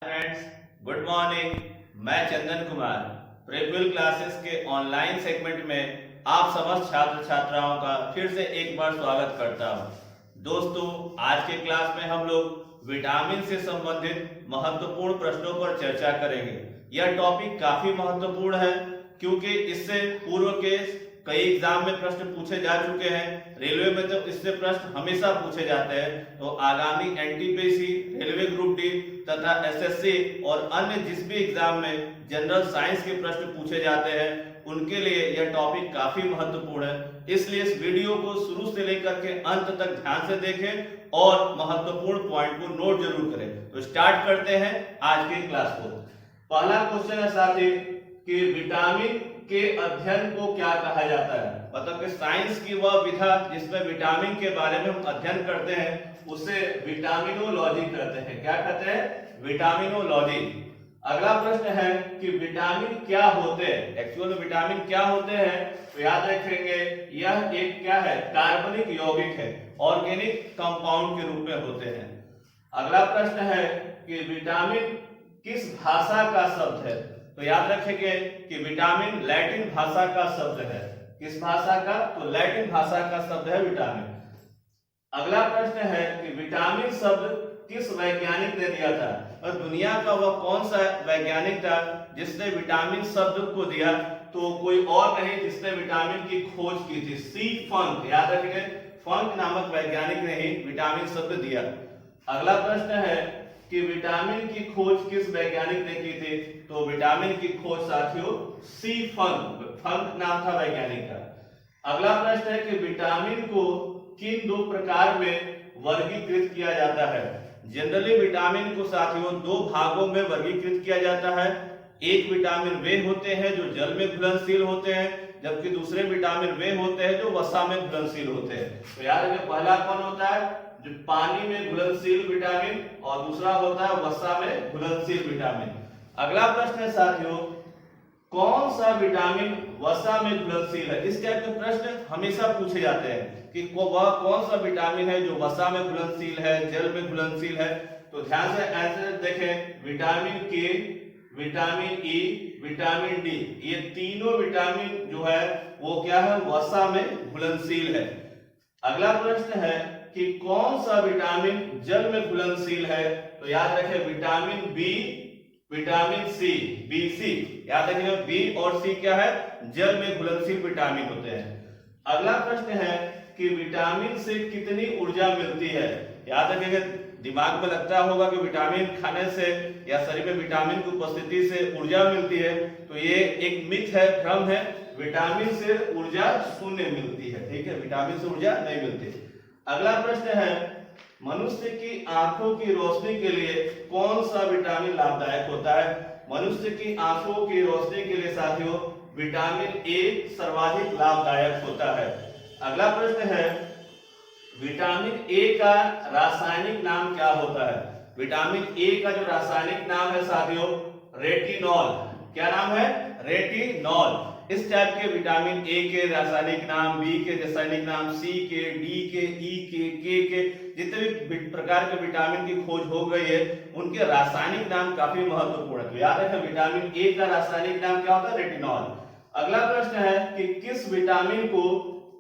Friends, good morning. मैं Chandan Kumar प्रीक्विल classes के online segment में आप समस्त छात्र छात्राओं का फिर से एक बार स्वागत करता हूं। दोस्तों, आज के क्लास में हम लोग विटामिन से संबंधित महत्वपूर्ण प्रश्नों पर चर्चा करेंगे। यह टॉपिक काफी महत्वपूर्ण है क्योंकि इससे पूर्व के कई एग्जाम में प्रश्न पूछे जा चुके हैं। रेलवे में तो इससे प्रश्न हमेशा पूछे जाते हैं। तो आगामी एनटीपीसी, रेलवे ग्रुप डी तथा एसएससी और अन्य जिस भी एग्जाम में जनरल साइंस के प्रश्न पूछे जाते हैं उनके लिए यह टॉपिक काफी महत्वपूर्ण है। इसलिए इस वीडियो को शुरू से लेकर के अंत तक ध्यान से देखें और महत्वपूर्ण पॉइंट को नोट जरूर करें। तो स्टार्ट करते हैं आज की क्लास को। पहला क्वेश्चन है साथी कि विटामिन के अध्ययन को क्या कहा जाता है। मतलब कि साइंस की वह विधा जिसमें विटामिन के बारे में हम अध्ययन करते हैं उसे विटामिनोलॉजी कहते हैं। क्या कहते हैं? विटामिनोलॉजी। अगला प्रश्न है कि विटामिन क्या होते हैं। एक्चुअल में विटामिन क्या होते हैं तो याद रखेंगे यह एक क्या है, कार्बनिक यौगिक है, ऑर्गेनिक कंपाउंड के रूप में होते हैं। अगला प्रश्न है कि विटामिन किस भाषा का शब्द है। तो याद रखेंगे कि विटामिन लैटिन भाषा का शब्द है। किस भाषा का? तो लैटिन भाषा का शब्द है विटामिन। अगला प्रश्न है कि विटामिन शब्द किस वैज्ञानिक ने दिया था। और दुनिया का वह कौन सा वैज्ञानिक था जिसने विटामिन शब्द को दिया? तो कोई और नहीं जिसने विटामिन की खोज की थी, सी फंक। याद रखेंगे, फंक नामक वैज्ञानिक ने ही विटामिन शब्द दिया। अगला प्रश्न है कि विटामिन की खोज किस वैज्ञानिक ने की थी। तो विटामिन की खोज साथियों सी फंक, फंक नाम था वैज्ञानिक का। अगला प्रश्न है कि विटामिन को किन दो प्रकार में वर्गीकृत किया जाता है। जनरली विटामिन को साथियों दो भागों में वर्गीकृत किया जाता है। एक विटामिन वे होते हैं जो जल में घुलनशील होते हैं, जबकि दूसरे विटामिन वे होते हैं जो वसा में घुलनशील होते हैं। तो याद रखिए पहला कौन होता है? जो पानी में घुलनशील विटामिन, और दूसरा होता है वसा में घुलनशील विटामिन। अगला प्रश्न है साथियों, कौन सा विटामिन वसा में घुलनशील है। इस टाइप के प्रश्न हमेशा पूछे जाते हैं कि वह कौन सा विटामिन है जो वसा में घुलनशील है, जल में घुलनशील है। तो ध्यान से आंसर देखें, विटामिन के, विटामिन ई, विटामिन डी, ये तीनों विटामिन जो है वो क्या है, वसा में घुलनशील है। अगला प्रश्न है कि कौन सा विटामिन जल में घुलनशील है। तो याद रखें vitamin B, vitamin C, B C. याद रखिए बी और सी क्या है, जल में घुलनशील विटामिन होते हैं। अगला प्रश्न है कि विटामिन से कितनी ऊर्जा मिलती है। याद रखिएगा, दिमाग में लगता होगा कि विटामिन खाने से या शरीर में विटामिन की उपस्थिति से ऊर्जा मिलती है। तो ये एक मिथ है, भ्रम है। विटामिन से ऊर्जा शून्य मिलती है। ठीक है, विटामिन से ऊर्जा नहीं मिलती। अगला प्रश्न है, मनुष्य की आंखों की रोशनी के लिए कौन सा विटामिन लाभदायक होता है। मनुष्य की आंखों की रोशनी के लिए साथियों विटामिन ए सर्वाधिक लाभदायक होता है। अगला प्रश्न है, विटामिन ए का रासायनिक नाम क्या होता है। विटामिन ए का जो रासायनिक नाम है साथियों रेटिनॉल। क्या नाम है? रेटिनॉल। इस टाइप के विटामिन ए के रासायनिक नाम, बी के रासायनिक नाम, सी के, डी के, ई के, के जितने भी प्रकार के विटामिन की खोज हो गई है उनके रासायनिक नाम काफी महत्वपूर्ण है। तो याद रखें विटामिन ए का रासायनिक नाम क्या होता है? रेटिनॉल। अगला प्रश्न है कि किस विटामिन को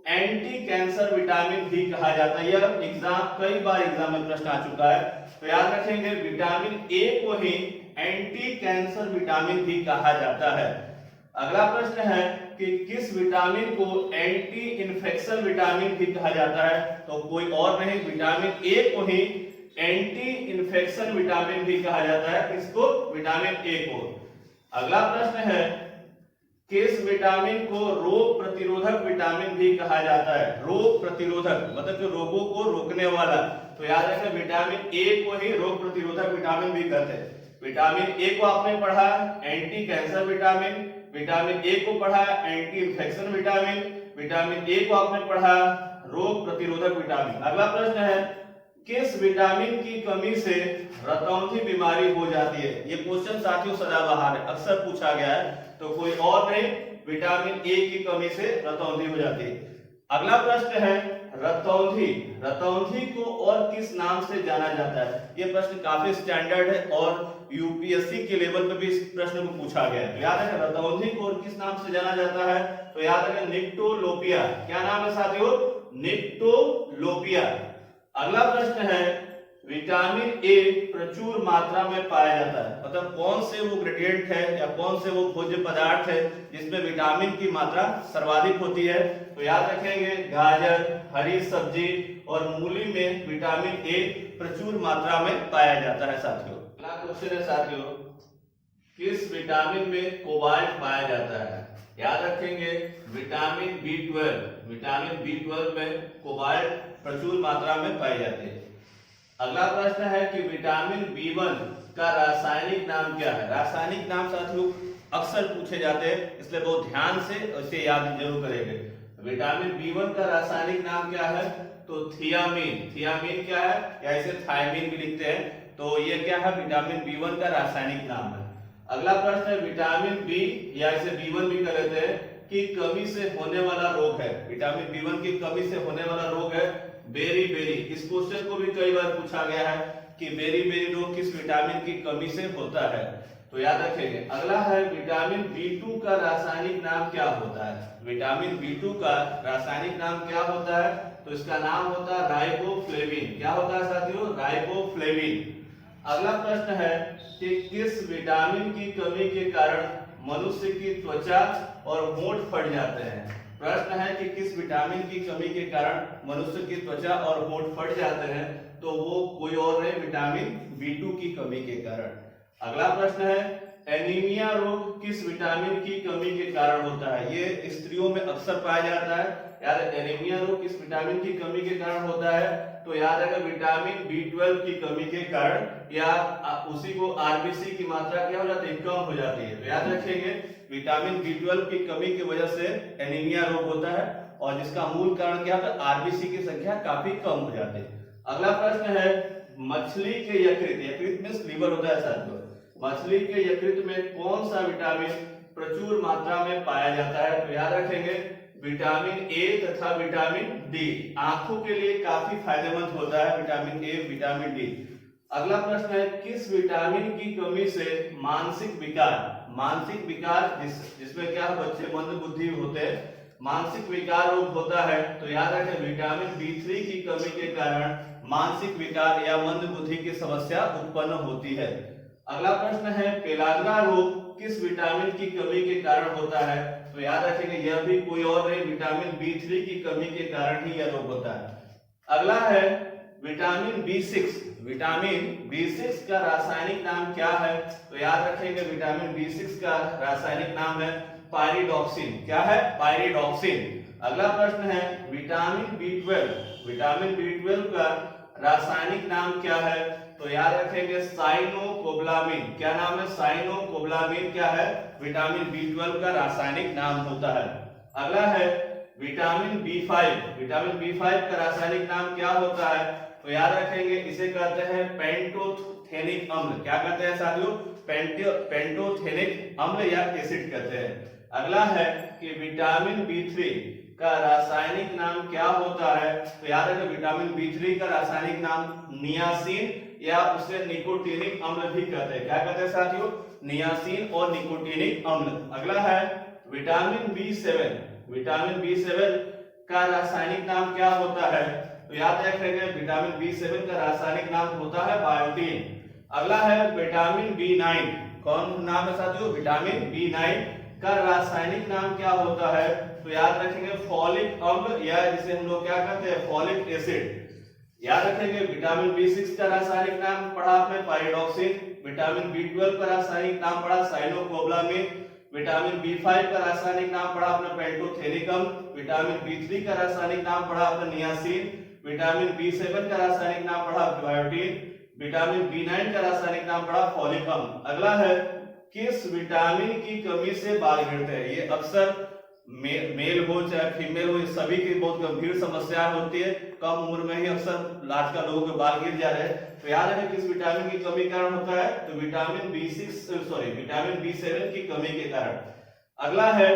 एंटी कैंसर विटामिन भी कहा जाता है। यह कई बार एग्जाम में प्रश्न आ चुका है। तो याद रखेंगे विटामिन ए को ही एंटी कैंसर विटामिन भी कहा जाता है। अगला प्रश्न है कि किस विटामिन को एंटी इन्फेक्शन विटामिन भी कहा जाता है। तो कोई और नहीं, विटामिन ए को ही एंटी इन्फेक्शन विटामिन भी कहा जाता है। किसको? विटामिन ए को। अगला प्रश्न है, किस विटामिन को रोग प्रतिरोधक विटामिन भी कहा जाता है। रोग प्रतिरोधक मतलब कि रोगों को रोकने वाला। तो याद रखें विटामिन ए को ही रोग प्रतिरोधक विटामिन भी कहते हैं। विटामिन ए को आपने पढ़ा anti cancer vitamin, vitamin A को पढ़ा anti infection vitamin, vitamin A को आपने पढ़ा रोग प्रतिरोधक विटामिन। अगला प्रश्न है, किस विटामिन की कमी से रतौंधी बीमारी हो जाती है। ये क्वेश्चन साथियों सदाबहार है, अक्सर पूछा गया है। तो कोई और नहीं, विटामिन ए की कमी से रतौंधी हो जाती है। अगला प्रश्न है रतौंधी। रतौंधी को और किस नाम से जाना जाता है? ये प्रश्न काफी स्टैंडर्ड है और यूपीएससी के लेवल पे भी इस प्रश्न को पूछा गया है। तो याद रखें रतौंधी को और किस नाम से जाना जाता है? तो याद रखें निक्टोलोपिया। क्या नाम है साथियों? निक्टोलोपिया। अगला प्रश्न है विटामिन ए प्रचुर मात्रा में पाया जाता है, मतलब कौन से वो ग्रेडिएंट है या कौन से वो भोज्य पदार्थ है जिसमें विटामिन की मात्रा सर्वाधिक होती है? तो याद रखेंगे गाजर, हरी सब्जी और मूली में विटामिन ए प्रचुर मात्रा में पाया जाता है साथियों। अगला क्वेश्चन है साथियों, किस विटामिन में कोबाल्ट पाया जाता है? याद रखेंगे विटामिन B12, विटामिन B12 में कोबाल्ट प्रचुर मात्रा में पाई जाती है। अगला प्रश्न है कि विटामिन B1 का रासायनिक नाम क्या है? रासायनिक नाम साथियों अक्सर पूछे जाते हैं, इसलिए बहुत ध्यान से इसे याद जरूर करेंगे। विटामिन B1 का रासायनिक नाम क्या है? तो थियामीन। थियामीन क्या है या इसे थायमीन भी लिखते हैं, तो ये क्या है? विटामिन B1 का रासायनिक नाम है। अगला प्रश्न है विटामिन B या इसे B1 भी कह लेते हैं कि कमी से होने वाला रोग है। विटामिन B1 की कमी से होने वाला रोग है बेरी बेरी। इस क्वेश्चन को भी कई बार पूछा गया है कि बेरी बेरी रोग किस विटामिन की कमी से होता है, तो याद रखेंगे। अगला है विटामिन B2 का रासायनिक नाम क्या होता है? विटामिन B2 का रासायनिक नाम क्या होता है? तो इसका नाम होता है राइबोफ्लेविन। क्या होता है साथियों? राइबोफ्लेविन। अगला प्रश्न है कि किस विटामिन की कमी के कारण मनुष्य की त्वचा और होंठ फट जाते हैं? प्रश्न है कि किस विटामिन की कमी के कारण मनुष्य की त्वचा और होंठ फट जाते हैं, तो वो कोई और नहीं, विटामिन B2 की कमी के कारण। अगला प्रश्न है एनीमिया रोग किस विटामिन की कमी के कारण होता है? ये स्त्रियों में अक्सर पाया जाता है। यार एनीमिया रोग किस विटामिन की कमी के कारण होता है? तो याद रखें विटामिन B12 की कमी के कारण, या उसी को आरबीसी की मात्रा क्या हो जाती है? कम हो जाती है। तो याद रखेंगे विटामिन B12 की कमी की वजह से एनीमिया रोग होता है और जिसका मूल कारण क्या होता है? आरबीसी की संख्या काफी कम हो जाती है। अगला प्रश्न है मछली के यकृत, यकृत में लीवर होता है साथियों, मछली के यकृत में कौन सा विटामिन प्रचुर मात्रा में पाया जाता है? तो याद रखेंगे विटामिन ए तथा विटामिन डी। आंखों के लिए काफी फायदेमंद होता है विटामिन ए, विटामिन डी। अगला प्रश्न है किस विटामिन की कमी से मानसिक विकार, मानसिक विकार जिसमें क्या बच्चे मंद बुद्धि होते हैं, मानसिक विकार रोग होता है? तो याद रखें विटामिन B3 की कमी के कारण मानसिक विकार या मंद बुद्धि की समस्या उत्पन्न होती है। अगला प्रश्न है पेलाग्रा रोग किस विटामिन की कमी के कारण होता है? तो याद रखेंगे यह भी कोई और नहीं, विटामिन B3 की कमी के कारण ही यह रोग होता है। अगला है विटामिन B6, विटामिन B6 का रासायनिक नाम क्या है? तो याद रखेंगे विटामिन B6 का रासायनिक नाम है पायरिडॉक्सिन। क्या है? पायरिडॉक्सिन। अगला प्रश्न है विटामिन B12, विटामिन B12 का रासायनिक नाम क्या है? तो याद रखेंगे साइनोकोबालामिन। क्या नाम है? साइनोकोबालामिन क्या है? विटामिन B12 का रासायनिक नाम होता है। अगला है विटामिन B5, विटामिन B5 का रासायनिक नाम क्या होता है? तो याद रखेंगे इसे कहते हैं पेंटोथेनिक अम्ल। क्या कहते हैं साथियों? पेंटोथेनिक अम्ल या एसिड कहते हैं। अगला है कि विटामिन B3 का रासायनिक नाम क्या होता है? तो याद रखें विटामिन B3 का रासायनिक नाम नियासिन या उसे निकोटीनिक अम्ल भी कहते हैं। क्या कहते हैं साथियों? नियासिन और निकोटीनिक अम्ल। अगला है विटामिन B7, विटामिन B7 का रासायनिक नाम क्या होता है? तो याद रखेंगे विटामिन B7 का रासायनिक नाम होता है बायोटीन। अगला है विटामिन B9, कौन नाम है साथियों? विटामिन B9 का रासायनिक नाम क्या होता है? तो याद रखेंगे फॉलिक अम्ल या जिसे हम लोग क्या कहते हैं? Folic acid. याद रखेंगे विटामिन B6 का रासायनिक नाम पढ़ा आपने पायरिडॉक्सिन, विटामिन B12 का रासायनिक नाम पढ़ा साइनोकोबालामिन, विटामिन B5 का रासायनिक नाम पढ़ा आपने पेंटोथेनिक अम्ल, विटामिन B3 का रासायनिक नाम पढ़ा आपने नियासिन, विटामिन B7 का रासायनिक नाम पढ़ा बायोटीन, विटामिन B9 का रासायनिक नाम पढ़ा फॉलिक अम्ल। अगला है किस विटामिन की कमी से बाल गिरते हैं? ये अक्सर मेल हो चाहे फीमेल हो, सभी की बहुत गंभीर समस्या होती है। कम उम्र में ही अक्सर आजकल लोगों के बाल गिर जा रहे हैं। तो याद रखें किस विटामिन की कमी कारण होता है? तो विटामिन B7 की कमी के कारण। अगला है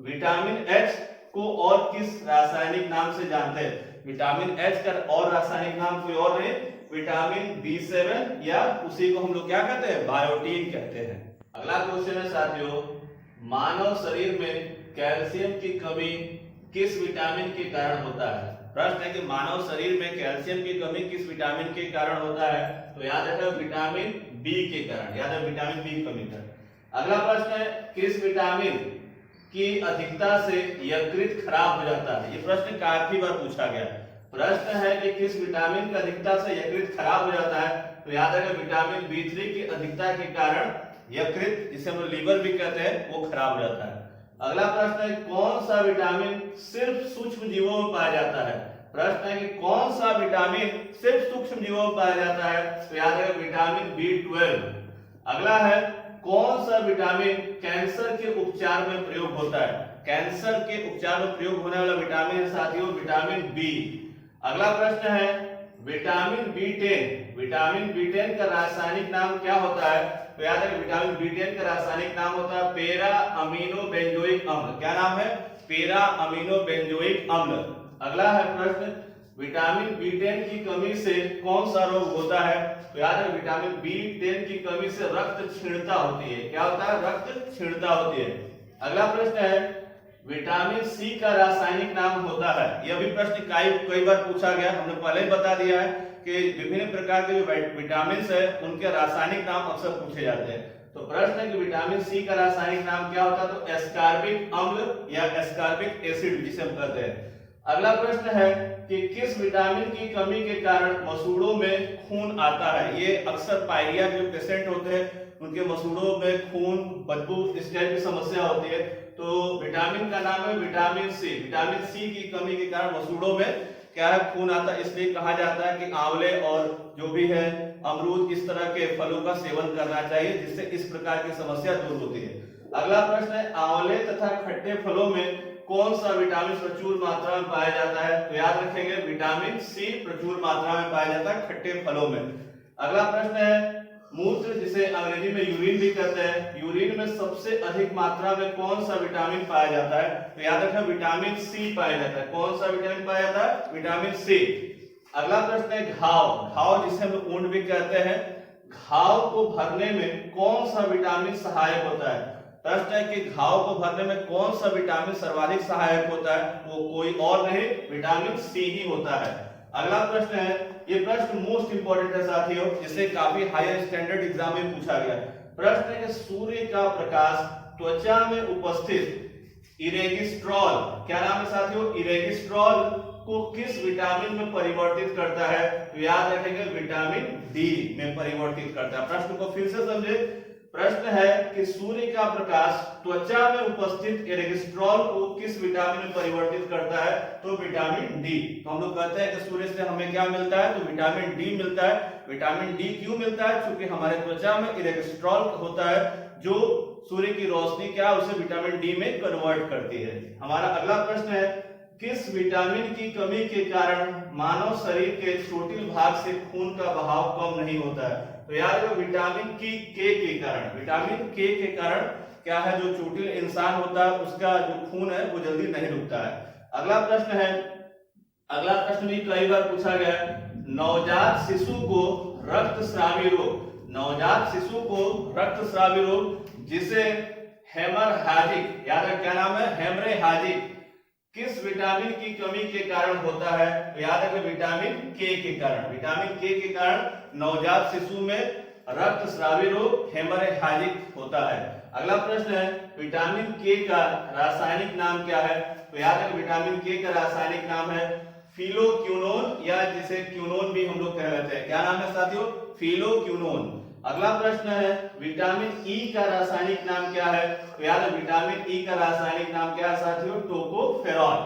विटामिन H को और किस रासायनिक नाम से जानते हैं? विटामिन एच का और रासायनिक नाम कोई और नहीं, विटामिन B7 या उसी को हम लोग क्या कहते हैं, बायोटीन कहते हैं। अगला क्वेश्चन है साथियों, मानव शरीर में कैल्शियम की कमी किस विटामिन के कारण होता है। प्रश्न है कि मानव शरीर में कैल्शियम की कमी किस विटामिन के कारण होता है, तो याद रखना विटामिन बी के कारण, याद है विटामिन बी की कमी कारण। अगला प्रश्न है, किस विटामिन की अधिकता से यकृत खराब हो जाता है। ये प्रश्न काफी बार पूछा गया है। प्रश्न है कि किस विटामिन की अधिकता से यकृत खराब हो जाता है, तो याद रखना विटामिन B3 की अधिकता के कारण यकृत, जिसे हम लीवर भी कहते हैं, वो खराब हो जाता है। अगला प्रश्न है, कौन सा विटामिन सिर्फ सूक्ष्म जीवों में पाया जाता है। प्रश्न है कि कौन सा विटामिन सिर्फ सूक्ष्म जीवों में पाया जाता है, तो याद रखना विटामिन B12। अगला है, कौन सा विटामिन कैंसर के उपचार में प्रयोग होता है। कैंसर के उपचार में प्रयोग होने वाला विटामिन है साथियों विटामिन बी। अगला प्रश्न है, विटामिन B10, विटामिन B10 का रासायनिक नाम क्या होता है, तो याद है विटामिन B10 का रासायनिक नाम होता है पेरा अमीनो बेंजोइक अम्ल। क्या नाम है, पेरा अमीनो बेंजोइक अम्ल। अगला है प्रश्न, विटामिन B10 की कमी से कौन सा रोग होता है, तो याद है विटामिन B10 की कमी से रक्त क्षीणता होती है। क्या होता है, रक्त क्षीणता होती है। अगला प्रश्न है, विटामिन सी का रासायनिक नाम होता है। यह भी प्रश्न कई बार पूछा गया, हमने पहले ही बता दिया है कि विभिन्न प्रकार के जो विटामिन है उनके रासायनिक नाम अक्सर पूछे जाते हैं। तो प्रश्न है कि विटामिन सी का रासायनिक नाम क्या होता है, तो एस्कॉर्बिक अम्ल या एस्कॉर्बिक एसिड जिसे हम कहते हैं। अगला प्रश्न है कि किस विटामिन की कमी के कारण मसूड़ों में खून आता है। ये अक्सर पायरिया के पेशेंट होते हैं उनके मसूड़ों में खून, बदबू, इस टाइप की समस्या होती है। तो विटामिन का नाम है विटामिन सी। विटामिन सी की कमी के कारण मसूड़ों में क्या है, खून आता है। इसलिए कहा जाता है कि आंवले और जो भी है अमरूद, इस तरह के फलों का सेवन करना चाहिए, जिससे इस प्रकार की समस्या दूर होती है। अगला प्रश्न है, आंवले तथा खट्टे फलों में कौन सा विटामिन प्रचुर मात्रा में पाया जाता है, तो याद रखेंगे विटामिन सी प्रचुर मात्रा में पाया जाता है खट्टे फलों में। अगला प्रश्न है, मूत्र जिसे अंग्रेजी में यूरिन भी कहते हैं, यूरिन में सबसे अधिक मात्रा में कौन सा विटामिन पाया जाता है, तो याद रखें विटामिन सी पाया जाता है। कौन सा विटामिन पाया जाता है, विटामिन सी। अगला प्रश्न है, घाव, घाव जिसे हम वुंड भी कहते हैं, घाव को भरने में कौन सा विटामिन सहायक होता है। प्रश्न है कि घाव को भरने में कौन सा विटामिन सर्वाधिक सहायक होता है, वो कोई और नहीं विटामिन सी ही होता है। अगला प्रश्न है, ये प्रश्न मोस्ट इंपोर्टेंट है साथियों, जिसे काफी हायर स्टैंडर्ड एग्जाम में पूछा गया। प्रश्न है कि सूर्य का प्रकाश त्वचा में उपस्थित इरेगिस्ट्रॉल, क्या नाम है साथियों, इरेगिस्ट्रॉल को किस विटामिन में परिवर्तित करता है, तो याद रखेंगे विटामिन डी में परिवर्तित करता है। प्रश्न को फिर से समझे। प्रश्न है कि सूर्य का प्रकाश त्वचा में उपस्थित इरेगिस्ट्रॉल को किस विटामिन में परिवर्तित करता है, तो विटामिन डी। तो हम लोग कहते हैं कि सूर्य से हमें क्या मिलता है, तो विटामिन डी मिलता है। विटामिन डी क्यों मिलता है, क्योंकि हमारे त्वचा में इरेगिस्ट्रॉल होता है जो सूर्य की रोशनी क्या उसे विटामिन डी में कन्वर्ट करती है। हमारा अगला प्रश्न है, किस विटामिन की कमी के कारण मानव शरीर के चोटिल भाग से खून का बहाव कम नहीं होता है, तो यार विटामिन के कारण, विटामिन के कारण क्या है, जो चोटिल इंसान होता है उसका जो खून है वो जल्दी नहीं रुकता है। अगला प्रश्न है, अगला प्रश्न भी कई बार पूछा गया है, नवजात शिशु को रक्तस्रावी रोग, नवजात शिशु को रक्तस्रावी रोग जिसे हेमरहाजिक, याद है क्या नाम है, हेमरेहाजिक, किस विटामिन की कमी के कारण होता है, तो याद है विटामिन के कारण। विटामिन के कारण नवजात शिशु में रक्तस्रावी रोग हेमरेहाजिक होता है। अगला प्रश्न है, विटामिन के का रासायनिक नाम क्या है, तो याद है विटामिन के का रासायनिक नाम है फिलोक्विनोन, या जिसे क्विनोन भी हम लोग कहते हैं। क्या नाम है साथियों, फिलोक्विनोन। अगला प्रश्न है, विटामिन ई का रासायनिक नाम क्या है, तो याद है विटामिन ई का रासायनिक नाम क्या है साथियों, टोकोफेरॉल।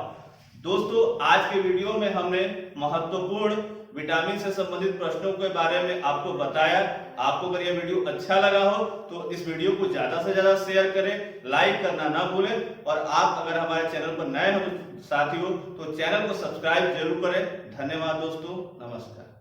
दोस्तों आज के वीडियो में हमने महत्वपूर्ण विटामिन से संबंधित प्रश्नों के बारे में आपको बताया। आपको अगर यह वीडियो अच्छा लगा हो तो इस वीडियो को ज्यादा से ज्यादा शेयर करें, लाइक करना ना भूलें, और आप अगर हमारे चैनल पर नए हो साथियों तो चैनल को सब्सक्राइब जरूर करें। धन्यवाद दोस्तों, नमस्कार।